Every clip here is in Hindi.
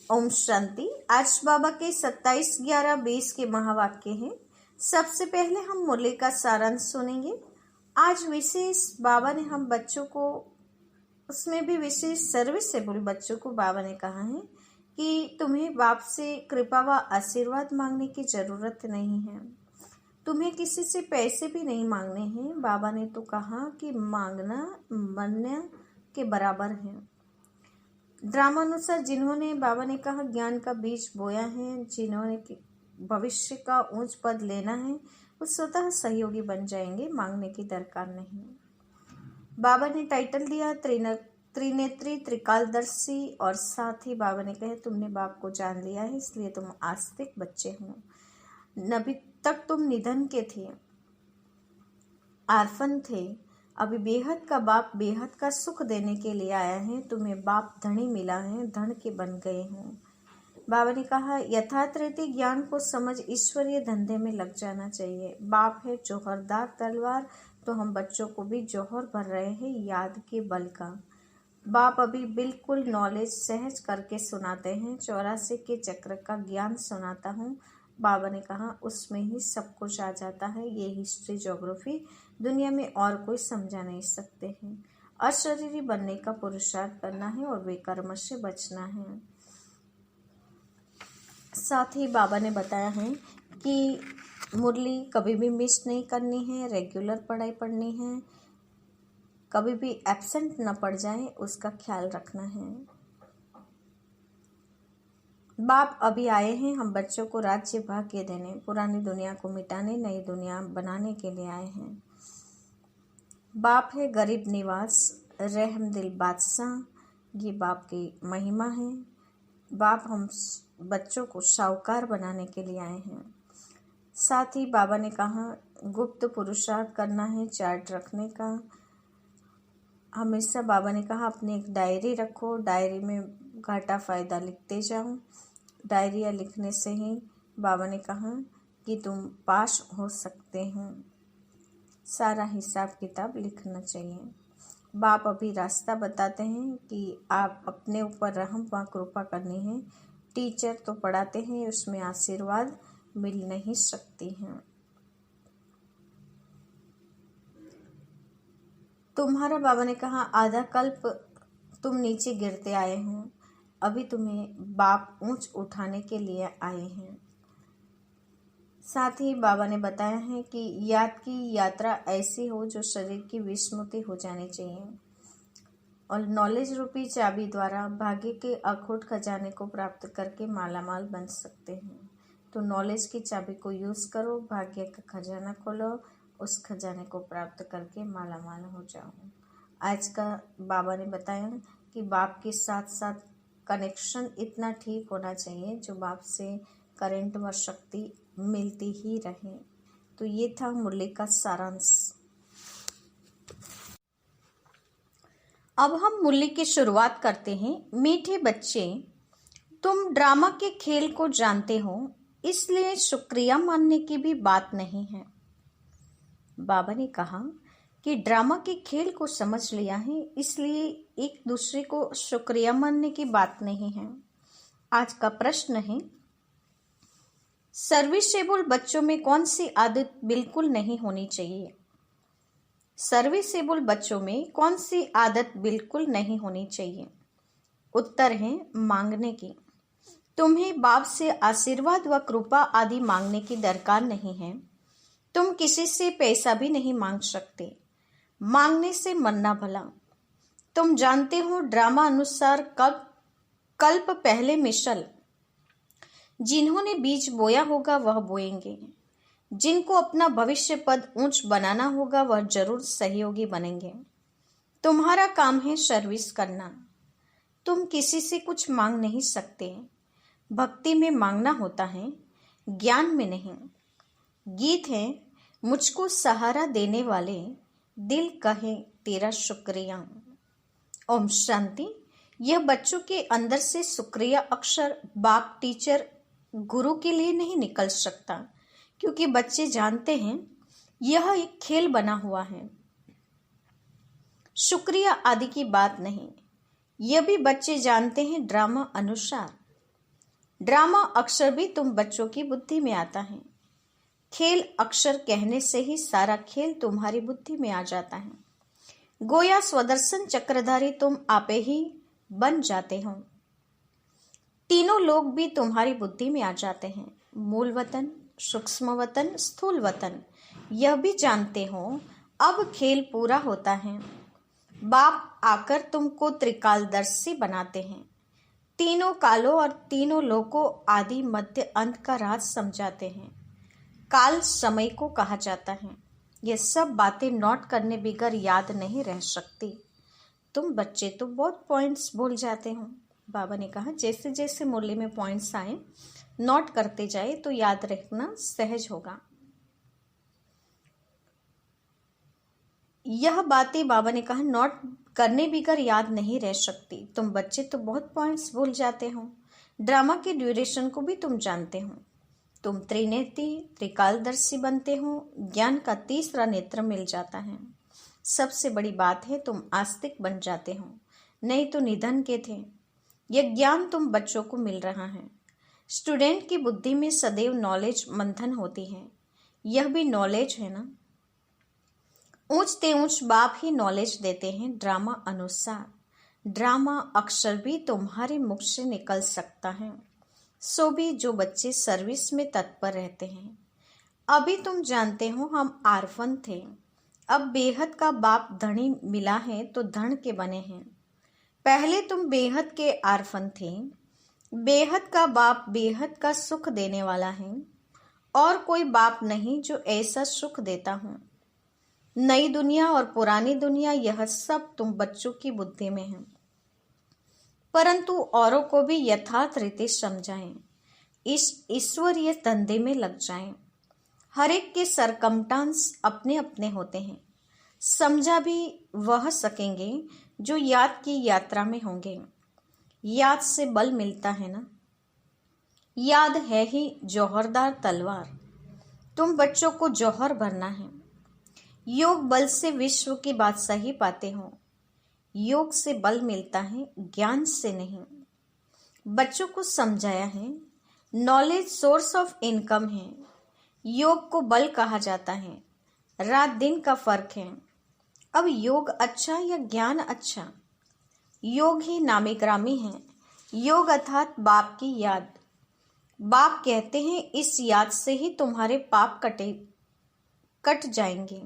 ओम शांति। आज बाबा के 27/11/20 के महावाक्य हैं। सबसे पहले हम मुरली का सारांश सुनेंगे। आज विशेष बाबा ने हम बच्चों को, उसमें भी विशेष सर्विसेबल बच्चों को बाबा ने कहा है कि तुम्हें बाप से कृपा व आशीर्वाद मांगने की जरूरत नहीं है, तुम्हें किसी से पैसे भी नहीं मांगने हैं। बाबा ने तो कहा कि मांगना मरने के बराबर है। ड्रामानुसार जिन्होंने, बाबा ने कहा, ज्ञान का बीज बोया है, जिन्होंने भविष्य का ऊंच पद लेना है, वो स्वतः सहयोगी बन जाएंगे, मांगने की दरकार नहीं। बाबा ने टाइटल दिया त्रिनेत्री त्रिकालदर्शी, और साथ ही बाबा ने कहे तुमने बाप को जान लिया है, इसलिए तुम आस्तिक बच्चे हो। अभी तक तुम निधन के थे, आर्फन थे, अभी बेहद का बाप बेहद का सुख देने के लिए आया है। तुम्हें बाप धनी मिला है, धन के बन गए हो। बाबा ने कहा यथार्थ रीति ज्ञान को समझ ईश्वरीय धंधे में लग जाना चाहिए। बाप है जौहरदार तलवार, तो हम बच्चों को भी जौहर भर रहे हैं याद के बल का। बाप अभी बिल्कुल नॉलेज सहज करके सुनाते हैं। 84 के चक्र का ज्ञान सुनाता हूँ। बाबा ने कहा उसमें ही सब कुछ आ जाता है। ये हिस्ट्री ज्योग्राफी दुनिया में और कोई समझा नहीं सकते हैं। अशरीरी बनने का पुरुषार्थ करना है और विकर्म से बचना है। साथ ही बाबा ने बताया है कि मुरली कभी भी मिस नहीं करनी है, रेगुलर पढ़ाई पढ़नी है, कभी भी एब्सेंट न पड़ जाए उसका ख्याल रखना है। बाप अभी आए हैं हम बच्चों को राज्य भाग्य देने, पुरानी दुनिया को मिटाने, नई दुनिया बनाने के लिए आए हैं। बाप है गरीब निवास, रहम दिल बादशाह, ये बाप की महिमा है। बाप हम बच्चों को साहूकार बनाने के लिए आए हैं। साथ ही बाबा ने कहा गुप्त पुरुषार्थ करना है, चार्ट रखने का। हमेशा बाबा ने कहा अपनी एक डायरी रखो, डायरी में घाटा फायदा लिखते जाओ। डायरिया लिखने से ही बाबा ने कहा कि तुम पास हो सकते हो। सारा हिसाब किताब लिखना चाहिए। बाप अभी रास्ता बताते हैं कि आप अपने ऊपर रहम व कृपा करनी है। टीचर तो पढ़ाते हैं, उसमें आशीर्वाद मिल नहीं सकती हैं। तुम्हारा, बाबा ने कहा, आधा कल्प तुम नीचे गिरते आए हो, अभी तुम्हें बाप ऊंच उठाने के लिए आए हैं। साथ ही बाबा ने बताया है कि याद की यात्रा ऐसी हो जो शरीर की विस्मृति हो जानी चाहिए, और नॉलेज रूपी चाबी द्वारा भाग्य के अखूट खजाने को प्राप्त करके मालामाल बन सकते हैं। तो नॉलेज की चाबी को यूज़ करो, भाग्य का खजाना खोलो, उस खजाने को प्राप्त करके मालामाल हो जाओ। आज का बाबा ने बताया कि बाप के साथ साथ कनेक्शन इतना ठीक होना चाहिए जो बाप से करंट व शक्ति मिलती ही रहे। तो ये था मुरली का सारांश। अब हम मुरली की शुरुआत करते हैं। मीठे बच्चे, तुम ड्रामा के खेल को जानते हो, इसलिए शुक्रिया मानने की भी बात नहीं है। बाबा ने कहा कि ड्रामा के खेल को समझ लिया है, इसलिए एक दूसरे को शुक्रिया मानने की बात नहीं है। आज का प्रश्न है, सर्विसेबल बच्चों में कौन सी आदत बिल्कुल नहीं होनी चाहिए? सर्विसेबल बच्चों में कौन सी आदत बिल्कुल नहीं होनी चाहिए? उत्तर है मांगने की। तुम्हें बाप से आशीर्वाद व कृपा आदि मांगने की दरकार नहीं है। तुम किसी से पैसा भी नहीं मांग सकते। मांगने से मरना भला। तुम जानते हो ड्रामा अनुसार कल्प पहले मिशल, जिन्होंने बीज बोया होगा वह बोएंगे, जिनको अपना भविष्य पद ऊंच बनाना होगा वह जरूर सहयोगी बनेंगे। तुम्हारा काम है सर्विस करना। तुम किसी से कुछ मांग नहीं सकते। भक्ति में मांगना होता है, ज्ञान में नहीं। गीत है, मुझको सहारा देने वाले दिल कहे तेरा शुक्रिया। ओम शांति। यह बच्चों के अंदर से शुक्रिया अक्षर बाप, टीचर, गुरु के लिए नहीं निकल सकता, क्योंकि बच्चे जानते हैं यह एक खेल बना हुआ है, शुक्रिया आदि की बात नहीं। यह भी बच्चे जानते हैं ड्रामा अनुसार ड्रामा अक्सर भी तुम बच्चों की बुद्धि में आता है। खेल अक्षर कहने से ही सारा खेल तुम्हारी बुद्धि में आ जाता है। गोया स्वदर्शन चक्रधारी तुम आपे ही बन जाते हो। तीनों लोग भी तुम्हारी बुद्धि में आ जाते हैं। मूल वतन, सूक्ष्म वतन, स्थूल वतन, यह भी जानते हो अब खेल पूरा होता है। बाप आकर तुमको त्रिकालदर्शी बनाते हैं। तीनों कालों और तीनों लोकों आदि मध्य अंत का राज समझाते हैं। काल समय को कहा जाता है। ये सब बातें नोट करने बिगर याद नहीं रह सकती। तुम बच्चे तो बहुत पॉइंट्स भूल जाते हो। बाबा ने कहा जैसे जैसे मुरली में पॉइंट्स आए नोट करते जाए तो याद रखना सहज होगा। यह बातें बाबा ने कहा नोट करने बिगर याद नहीं रह सकती। तुम बच्चे तो बहुत पॉइंट्स भूल जाते हो। ड्रामा के ड्यूरेशन को भी तुम जानते हो। तुम त्रिनेत्री त्रिकालदर्शी बनते हो। ज्ञान का तीसरा नेत्र मिल जाता है। सबसे बड़ी बात है तुम आस्तिक बन जाते हो, नहीं तो निधन के थे। यह ज्ञान तुम बच्चों को मिल रहा है। स्टूडेंट की बुद्धि में सदैव नॉलेज मंथन होती है। यह भी नॉलेज है ना। ऊंचते ऊंच बाप ही नॉलेज देते हैं ड्रामा अनुसार। ड्रामा अक्षर भी तुम्हारे मुख से निकल सकता है। सो भी जो बच्चे सर्विस में तत्पर रहते हैं। अभी तुम जानते हो हम आर्फन थे, अब बेहद का बाप धनी मिला है तो धन के बने हैं। पहले तुम बेहद के आर्फन थे। बेहद का बाप बेहद का सुख देने वाला है और कोई बाप नहीं जो ऐसा सुख देता हो। नई दुनिया और पुरानी दुनिया यह सब तुम बच्चों की बुद्धि में है, परंतु औरों को भी यथार्थ रीति समझाएं। इस ईश्वरीय धंधे में लग जाएं। हर एक के सरकमटांस अपने अपने होते हैं। समझा भी वह सकेंगे जो याद की यात्रा में होंगे। याद से बल मिलता है ना। याद है ही जौहरदार तलवार। तुम बच्चों को जौहर भरना है। योग बल से विश्व की बादशाही पाते हो। योग से बल मिलता है, ज्ञान से नहीं। बच्चों को समझाया है नॉलेज सोर्स ऑफ इनकम है। योग को बल कहा जाता है। रात दिन का फर्क है। अब योग अच्छा या ज्ञान अच्छा? योग ही नामी ग्रामी है। योग अर्थात बाप की याद। बाप कहते हैं इस याद से ही तुम्हारे पाप कट जाएंगे।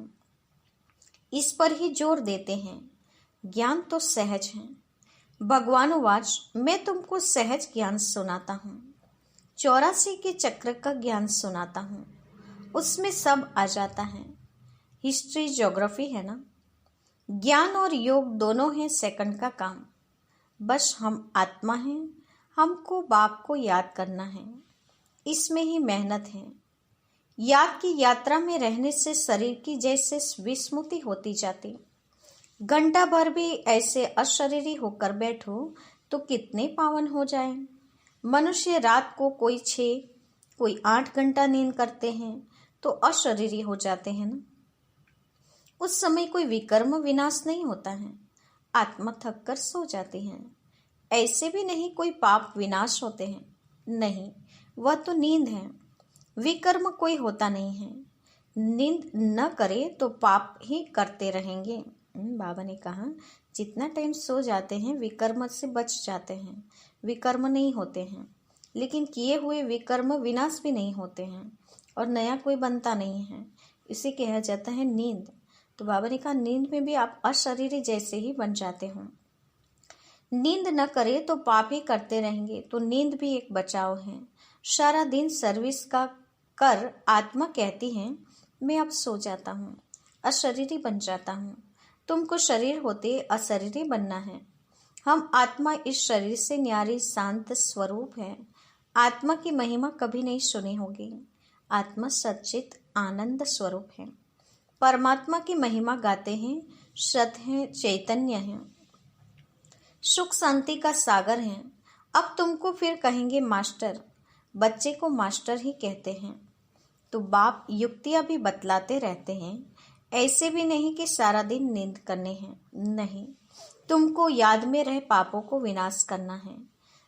इस पर ही जोर देते हैं। ज्ञान तो सहज है। भगवानुवाच मैं तुमको सहज ज्ञान सुनाता हूँ। 84 के चक्र का ज्ञान सुनाता हूँ। उसमें सब आ जाता है। हिस्ट्री ज्योग्राफी है ना। ज्ञान और योग दोनों हैं सेकंड का काम। बस हम आत्मा हैं। हमको बाप को याद करना है। इसमें ही मेहनत है। याद की यात्रा में रहने से शरीर की जैसे विस्मृति होती जाती। घंटा भर भी ऐसे अशरीरी होकर बैठो तो कितने पावन हो जाए। मनुष्य रात को कोई 6 कोई 8 घंटा नींद करते हैं तो अशरीरी हो जाते हैं ना। उस समय कोई विकर्म विनाश नहीं होता है। आत्मा थक कर सो जाती है। ऐसे भी नहीं कोई पाप विनाश होते हैं। नहीं, वह तो नींद है। विकर्म कोई होता नहीं है। नींद न करे तो पाप ही करते रहेंगे। बाबा ने कहा जितना टाइम सो जाते हैं विकर्म से बच जाते हैं। विकर्म नहीं होते हैं, लेकिन किए हुए विकर्म विनाश भी नहीं होते हैं और नया कोई बनता नहीं है। इसे कहा जाता है नींद। तो बाबा ने कहा नींद में भी आप अशरीरी जैसे ही बन जाते हो। नींद न करे तो पाप ही करते रहेंगे। तो नींद भी एक बचाव है। सारा दिन सर्विस का कर आत्मा कहती है मैं अब सो जाता हूँ, अशरीरी बन जाता हूँ। तुमको शरीर होते अशरीरी बनना है। हम आत्मा इस शरीर से न्यारी शांत स्वरूप है। आत्मा की महिमा कभी नहीं सुनी होगी। आत्मा सच्चित आनंद स्वरूप है। परमात्मा की महिमा गाते हैं। सत है, चैतन्य है, सुख शांति का सागर है। अब तुमको फिर कहेंगे मास्टर। बच्चे को मास्टर ही कहते हैं। तो बाप युक्तियां भी बतलाते रहते हैं। ऐसे भी नहीं कि सारा दिन नींद करने हैं। नहीं, तुमको याद में रह पापों को विनाश करना है।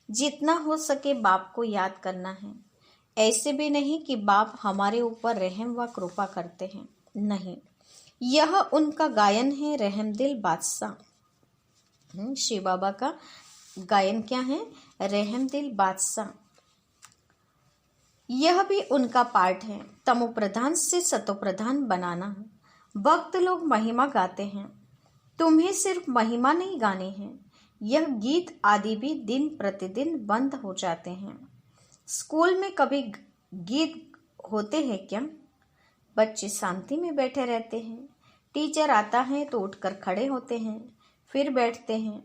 जितना हो सके बाप को याद करना है। ऐसे भी नहीं कि बाप हमारे ऊपर रहम व कृपा करते हैं, नहीं, यह उनका गायन है, रहमदिल बादशाह। शिव बाबा का गायन क्या है? रहमदिल बादशाह। यह भी उनका पार्ट है, तमो प्रधान से सतो प्रधान बनाना। भक्त लोग महिमा गाते हैं, तुम्हें सिर्फ महिमा नहीं गानी है, यह गीत आदि भी दिन प्रतिदिन बंद हो जाते हैं। स्कूल में कभी गीत होते हैं क्या? बच्चे शांति में बैठे रहते हैं, टीचर आता है तो उठकर खड़े होते हैं, फिर बैठते हैं।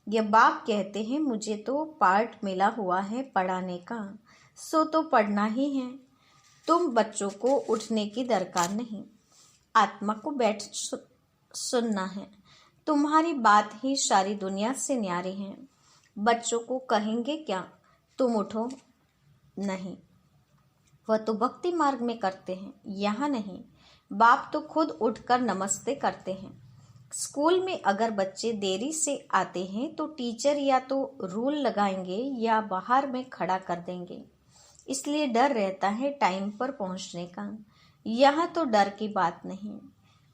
ये बाप कहते हैं मुझे तो पार्ट मिला हुआ है पढ़ाने का, सो तो पढ़ना ही है। तुम बच्चों को उठने की दरकार नहीं, आत्मा को बैठ सुनना है। तुम्हारी बात ही सारी दुनिया से न्यारी है। बच्चों को कहेंगे क्या तुम उठो? नहीं, वह तो भक्ति मार्ग में करते हैं, यहाँ नहीं। बाप तो खुद उठकर नमस्ते करते हैं। स्कूल में अगर बच्चे देरी से आते हैं तो टीचर या तो रूल लगाएंगे या बाहर में खड़ा कर देंगे, इसलिए डर रहता है टाइम पर पहुंचने का। यहाँ तो डर की बात नहीं,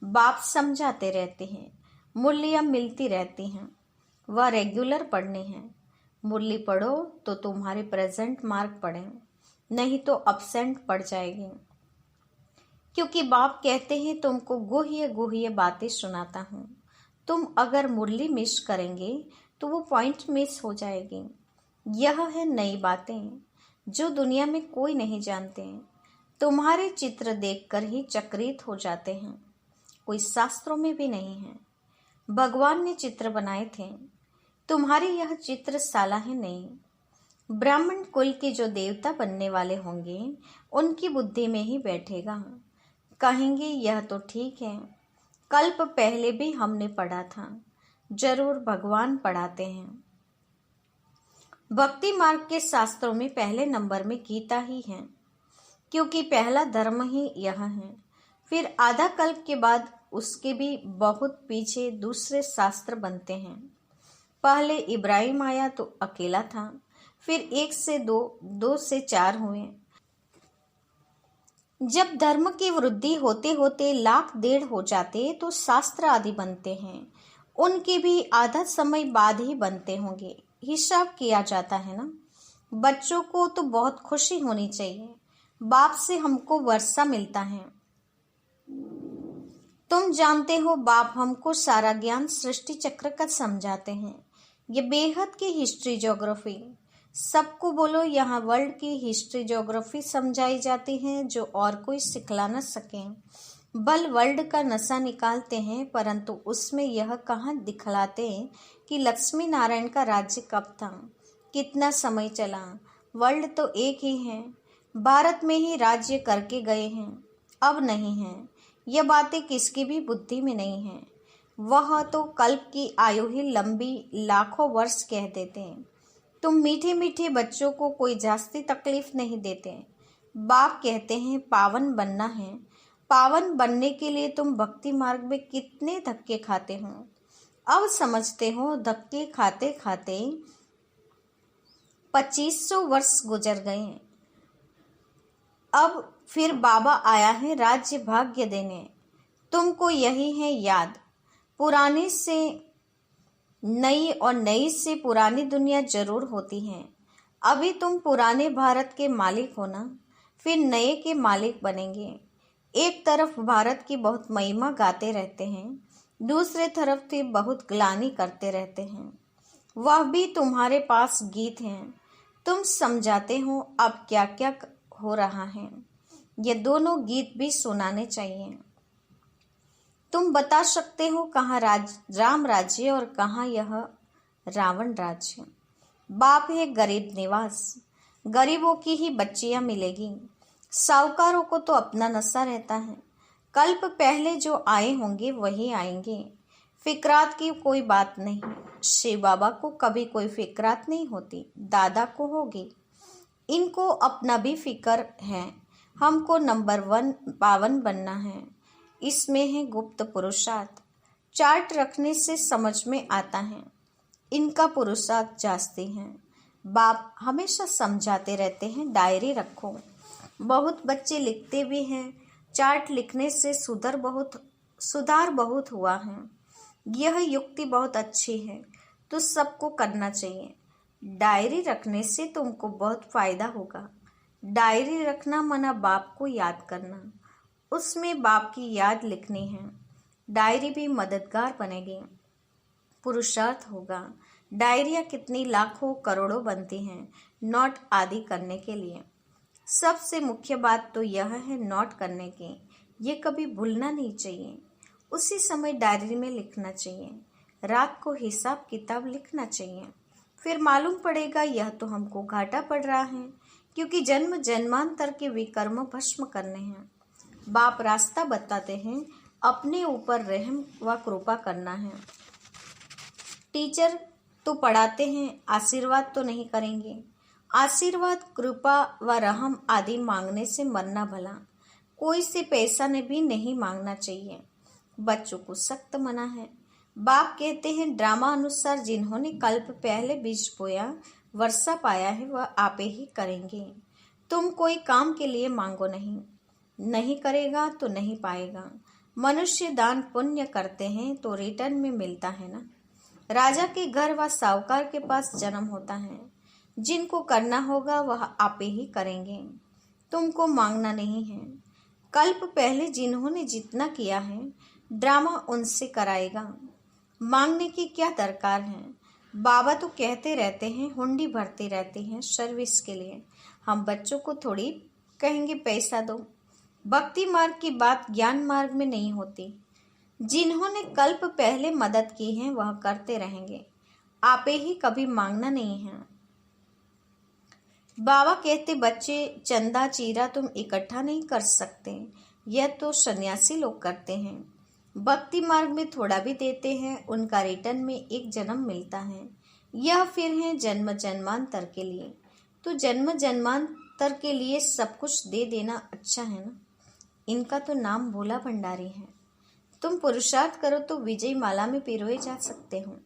बाप समझाते रहते हैं, मुरलियाँ मिलती रहती हैं, वह रेगुलर पढ़ने हैं। मुरली पढ़ो तो तुम्हारे प्रेजेंट मार्क पढ़े, नहीं तो अपसेंट पड़ जाएगी। क्योंकि बाप कहते हैं तुमको गुह्य गुह्य बातें सुनाता हूँ, तुम अगर मुरली मिस करेंगे तो वो पॉइंट मिस हो जाएगी। यह है नई बातें जो दुनिया में कोई नहीं जानते। तुम्हारे चित्र देखकर ही चकित हो जाते हैं, कोई शास्त्रों में भी नहीं है। भगवान ने चित्र बनाए थे, तुम्हारी यह चित्र साला है नहीं। ब्राह्मण कुल के जो देवता बनने वाले होंगे उनकी बुद्धि में ही बैठेगा। कहेंगे यह तो ठीक है, कल्प पहले भी हमने पढ़ा था, जरूर भगवान पढ़ाते हैं। भक्ति मार्ग के शास्त्रों में पहले नंबर में गीता ही है, क्योंकि पहला धर्म ही यह है। फिर आधा कल्प के बाद उसके भी बहुत पीछे दूसरे शास्त्र बनते हैं। पहले इब्राहिम आया तो अकेला था, फिर 1 से 2, 2 से 4 हुए। जब धर्म की वृद्धि होते होते 1,00,000 हो जाते तो शास्त्र आदि बनते हैं, उनके भी आधा समय बाद ही बनते होंगे। हिसाब किया जाता है ना। बच्चों को तो बहुत खुशी होनी चाहिए, बाप से हमको वर्षा मिलता है। तुम जानते हो बाप हमको सारा ज्ञान सृष्टि चक्र का समझाते हैं। ये बेहद की हिस्ट्री ज्योग्राफी, सबको बोलो यहाँ वर्ल्ड की हिस्ट्री ज्योग्राफी समझाई जाती है जो और कोई सिखला न सके। बल वर्ल्ड का नशा निकालते हैं, परंतु उसमें यह कहाँ दिखलाते कि लक्ष्मी नारायण का राज्य कब था, कितना समय चला। वर्ल्ड तो एक ही है, भारत में ही राज्य करके गए हैं, अब नहीं है। यह बातें किसकी भी बुद्धि में नहीं है। वह तो कल्प की आयु ही लंबी लाखों वर्ष कह देते हैं। तुम मीठे मीठे बच्चों को कोई जास्ती तकलीफ नहीं देते। बाप कहते हैं पावन बनना है। पावन बनने के लिए तुम भक्ति मार्ग में कितने धक्के खाते हो, अब समझते हो। धक्के खाते खाते 2500 वर्ष गुजर गए। अब फिर बाबा आया है राज्य भाग्य देने, तुमको यही है याद। पुरानी से नई और नई से पुरानी दुनिया जरूर होती है। अभी तुम पुराने भारत के मालिक हो ना, फिर नए के मालिक बनेंगे। एक तरफ भारत की बहुत महिमा गाते रहते हैं, दूसरे तरफ से बहुत ग्लानि करते रहते हैं। वह भी तुम्हारे पास गीत हैं, तुम समझाते हो अब क्या क्या हो रहा है। ये दोनों गीत भी सुनाने चाहिए। तुम बता सकते हो कहाँ राम राज्य और कहाँ यह रावण राज्य। बाप है गरीब निवास, गरीबों की ही बच्चियां मिलेगी। साहूकारों को तो अपना नशा रहता है, कल्प पहले जो आए होंगे वही आएंगे। फिक्रात की कोई बात नहीं। शिव बाबा को कभी कोई फिक्रात नहीं होती, दादा को होगी। इनको अपना भी फिक्र है, हमको नंबर 1 पावन बनना है। इसमें है गुप्त पुरुषार्थ, चार्ट रखने से समझ में आता है। इनका पुरुषार्थ जास्ती है। बाप हमेशा समझाते रहते हैं डायरी रखो। बहुत बच्चे लिखते भी हैं, चार्ट लिखने से सुधार बहुत हुआ है। यह युक्ति बहुत अच्छी है, तो सबको करना चाहिए। डायरी रखने से तुमको बहुत फायदा होगा। डायरी रखना माना बाप को याद करना, उसमें बाप की याद लिखनी है। डायरी भी मददगार बनेगी, पुरुषार्थ होगा। डायरियाँ कितनी लाखों करोड़ों बनती हैं नोट आदि करने के लिए। सबसे मुख्य बात तो यह है नोट करने की, ये कभी भूलना नहीं चाहिए। उसी समय डायरी में लिखना चाहिए। रात को हिसाब किताब लिखना चाहिए। फिर मालूम पड़ेगा यह तो हमको घाटा पड़ रहा है, क्योंकि जन्म जन्मांतर के विकर्म भस्म करने हैं। बाप रास्ता बताते हैं, अपने ऊपर रहम व कृपा करना है। टीचर तो पढ़ाते हैं, आशीर्वाद तो नहीं करेंगे। आशीर्वाद, कृपा व रहम आदि मांगने से मरना भला। कोई से पैसा ने भी नहीं मांगना चाहिए। बच्चों को सख्त मना है। बाप कहते हैं ड्रामा अनुसार जिन्होंने कल्प पहले बीज बोया, वर्षा पाया है, वह आपे ही करेंगे। तुम कोई काम के लिए मांगो नहीं करेगा तो नहीं पाएगा। मनुष्य दान पुण्य करते हैं तो रिटर्न में मिलता है ना। राजा के घर व साहूकार के पास जन्म होता है। जिनको करना होगा वह आपे ही करेंगे, तुमको मांगना नहीं है। कल्प पहले जिन्होंने जितना किया है, ड्रामा उनसे कराएगा। मांगने की क्या दरकार है। बाबा तो कहते रहते हैं, हुंडी भरते रहते हैं सर्विस के लिए। हम बच्चों को थोड़ी कहेंगे पैसा दो। भक्ति मार्ग की बात ज्ञान मार्ग में नहीं होती। जिन्होंने कल्प पहले मदद की है वह करते रहेंगे, आपे ही कभी मांगना नहीं है। बाबा कहते बच्चे चंदा चीरा तुम इकट्ठा नहीं कर सकते, यह तो सन्यासी लोग करते हैं। भक्ति मार्ग में थोड़ा भी देते हैं, उनका रिटर्न में एक जन्म मिलता है। यह फिर है जन्म जन्मांतर के लिए। तो जन्म जन्मांतर के लिए सब कुछ दे देना अच्छा है ना। इनका तो नाम भोला भंडारी है। तुम पुरुषार्थ करो तो विजय माला में पिरोए जा सकते हो।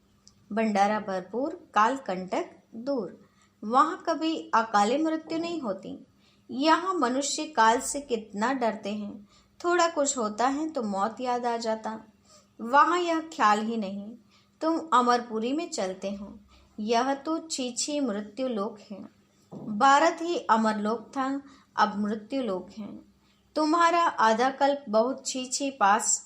भंडारा भरपूर, काल कंटक दूर। वहां कभी अकाले मृत्यु नहीं होती। यहाँ मनुष्य काल से कितना डरते हैं। थोड़ा कुछ होता है तो मौत याद आ जाता। वहां यह ख्याल ही नहीं। तुम अमरपुरी में चलते हो, यह तो छी मृत्यु लोक है। भारत ही अमरलोक था, अब मृत्यु लोक है। तुम्हारा आधा कल्प बहुत छी पास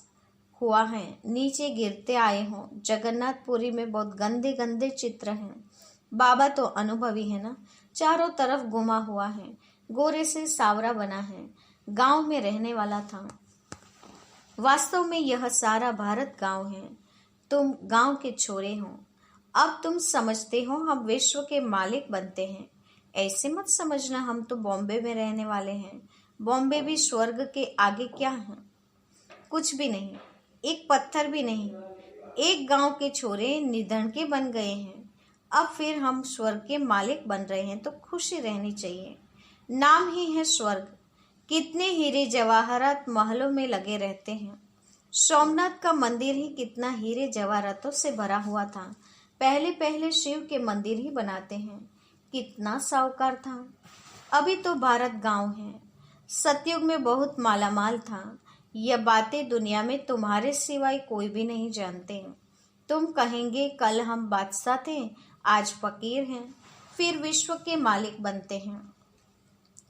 हुआ है, नीचे गिरते आए हो। जगन्नाथपुरी में बहुत गंदे गंदे चित्र हैं। बाबा तो अनुभवी है ना, चारों तरफ घुमा हुआ है, गोरे से सावरा बना है, गांव में रहने वाला था। वास्तव में यह सारा भारत गांव है। तुम गांव के छोरे हो। अब तुम समझते हो हम विश्व के मालिक बनते हैं। ऐसे मत समझना हम तो बॉम्बे में रहने वाले हैं। बॉम्बे भी स्वर्ग के आगे क्या है, कुछ भी नहीं, एक पत्थर भी नहीं। एक गांव के छोरे निधन के बन गए हैं। अब फिर हम स्वर्ग के मालिक बन रहे हैं तो खुशी रहनी चाहिए। नाम ही है स्वर्ग। कितने हीरे जवाहरात महलों में लगे रहते हैं। सोमनाथ का मंदिर ही कितना हीरे जवाहरातों से भरा हुआ था। पहले पहले शिव के मंदिर ही बनाते हैं। कितना साहूकार था। अभी तो भारत गांव है। सतयुग में बहुत मालामाल था। यह बातें दुनिया में तुम्हारे सिवाय कोई भी नहीं जानते। तुम कहेंगे कल हम बादशाह थे, आज फकीर हैं, फिर विश्व के मालिक बनते हैं।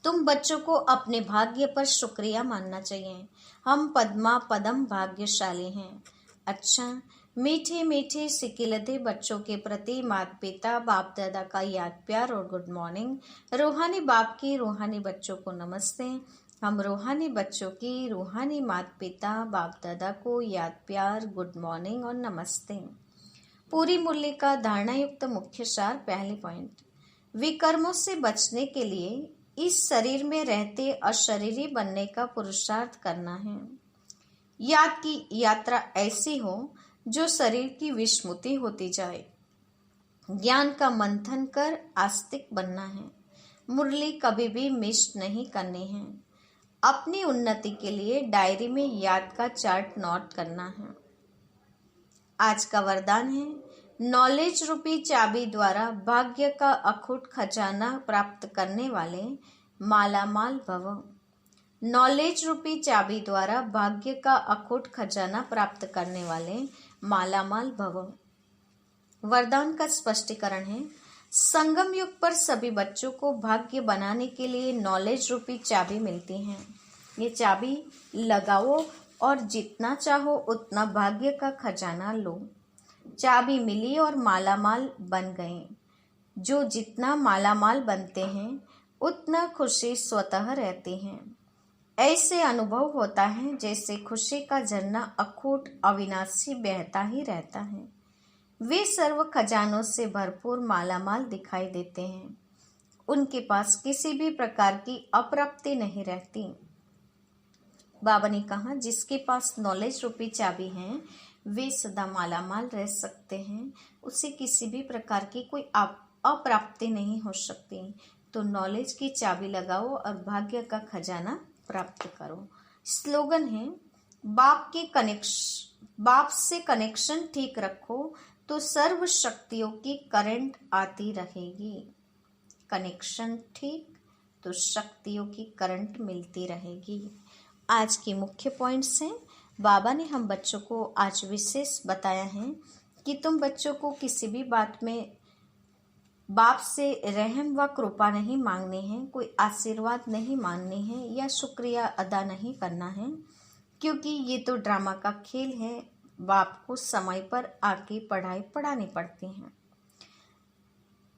तुम बच्चों को अपने भाग्य पर शुक्रिया मानना चाहिए। हम पद्मा पदम भाग्यशाली हैं। अच्छा, मीठे मीठे सिकिलते बच्चों के प्रति माता पिता बाप दादा का याद प्यार और गुड मॉर्निंग। रूहानी बाप की रूहानी बच्चों को नमस्ते। हम रूहानी बच्चों की रूहानी माता पिता बाप दादा को याद प्यार, गुड मॉर्निंग और नमस्ते। पूरी मुरली का धारणा युक्त मुख्य सार। पहले पॉइंट, विकर्मों से बचने के लिए इस शरीर में रहते अशरीरी बनने का पुरुषार्थ करना है। याद की यात्रा ऐसी हो जो शरीर की विस्मृति होती जाए। ज्ञान का मंथन कर आस्तिक बनना है। मुरली कभी भी मिस नहीं करनी है। अपनी उन्नति के लिए डायरी में याद का चार्ट नोट करना है। आज का वरदान है, नॉलेज रूपी चाबी द्वारा भाग्य का अखूट खजाना प्राप्त करने वाले मालामाल भव। नॉलेज रूपी चाबी द्वारा भाग्य का अखूट खजाना प्राप्त करने वाले मालामाल भव। वरदान का स्पष्टीकरण है। संगम युग पर सभी बच्चों को भाग्य बनाने के लिए नॉलेज रूपी चाबी मिलती है। ये चाबी लगाओ और जितना चाहो उतना भाग्य का खजाना लो। चाबी मिली और मालामाल बन गए। जो जितना मालामाल बनते हैं उतना खुशी स्वतः रहती है। ऐसे अनुभव होता है जैसे खुशी का झरना अखूट अविनाशी बहता ही रहता है। वे सर्व खजानों से भरपूर मालामाल दिखाई देते हैं। उनके पास किसी भी प्रकार की अप्राप्ति नहीं रहती। बाबा ने कहा, जिसके पास नॉलेज रूपी चाबी है वे सदा मालामाल रह सकते हैं। उसे किसी भी प्रकार की कोई अप्राप्ति नहीं हो सकती। तो नॉलेज की चाबी लगाओ और भाग्य का खजाना प्राप्त करो। स्लोगन है, बाप से कनेक्शन ठीक रखो तो सर्व शक्तियों की करंट आती रहेगी। कनेक्शन ठीक तो शक्तियों की करंट मिलती रहेगी। आज की मुख्य पॉइंट्स हैं। बाबा ने हम बच्चों को आज विशेष बताया है कि तुम बच्चों को किसी भी बात में बाप से रहम व कृपा नहीं मांगनी है, कोई आशीर्वाद नहीं मांगनी है या शुक्रिया अदा नहीं करना है, क्योंकि ये तो ड्रामा का खेल है। बाप को समय पर आके पढ़ाई पढ़ानी पड़ती है।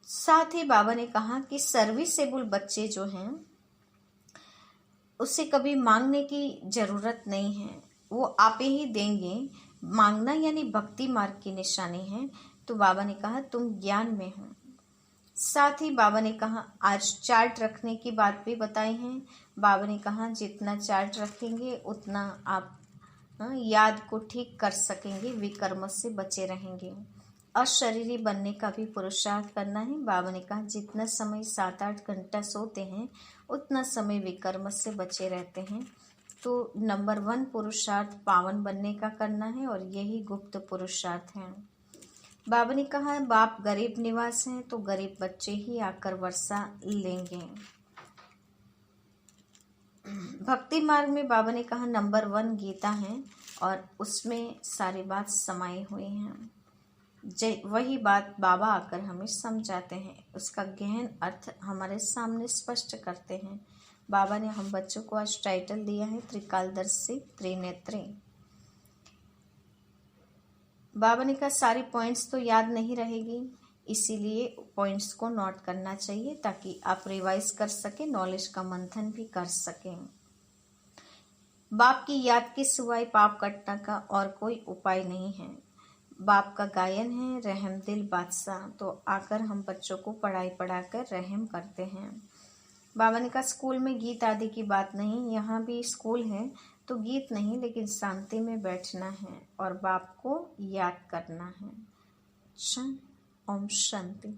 साथ ही बाबा ने कहा कि सर्विसेबल बच्चे जो हैं उसे कभी मांगने की जरूरत नहीं है, वो आपे ही देंगे। मांगना यानी भक्ति मार्ग की निशानी है। तो बाबा ने कहा तुम ज्ञान में हो। साथ ही बाबा ने कहा आज चार्ट रखने की बात भी बताई है। बाबा ने कहा जितना चार्ट रखेंगे उतना आप याद को ठीक कर सकेंगे, विकर्म से बचे रहेंगे। अशरीरी बनने का भी पुरुषार्थ करना है। बाबा ने कहा जितना समय 7-8 घंटा सोते हैं उतना समय विकर्म से बचे रहते हैं। तो नंबर 1 पुरुषार्थ पावन बनने का करना है और यही गुप्त पुरुषार्थ है। बाबा ने कहा बाप गरीब निवास हैं तो गरीब बच्चे ही आकर वर्षा लेंगे। भक्ति मार्ग में बाबा ने कहा नंबर 1 गीता है और उसमें सारी बात समाई हुई है। वही बात बाबा आकर हमें समझाते हैं, उसका गहन अर्थ हमारे सामने स्पष्ट करते हैं। बाबा ने हम बच्चों को आज टाइटल दिया है त्रिकालदर्शी त्रिनेत्री। बाबा ने कहा सारी पॉइंट्स तो याद नहीं रहेगी, इसीलिए पॉइंट्स को नोट करना चाहिए ताकि आप रिवाइज कर सके, नॉलेज का मंथन भी कर सकें। बाप की याद के सिवाय पाप कटना का और कोई उपाय नहीं है। बाप का गायन है रहम दिल बादशाह, तो आकर हम बच्चों को पढ़ाई पढ़ाकर रहम करते हैं। बाबा ने कहा स्कूल में गीत आदि की बात नहीं, यहाँ भी स्कूल है तो गीत नहीं लेकिन शांति में बैठना है और बाप को याद करना है। ओम शांति।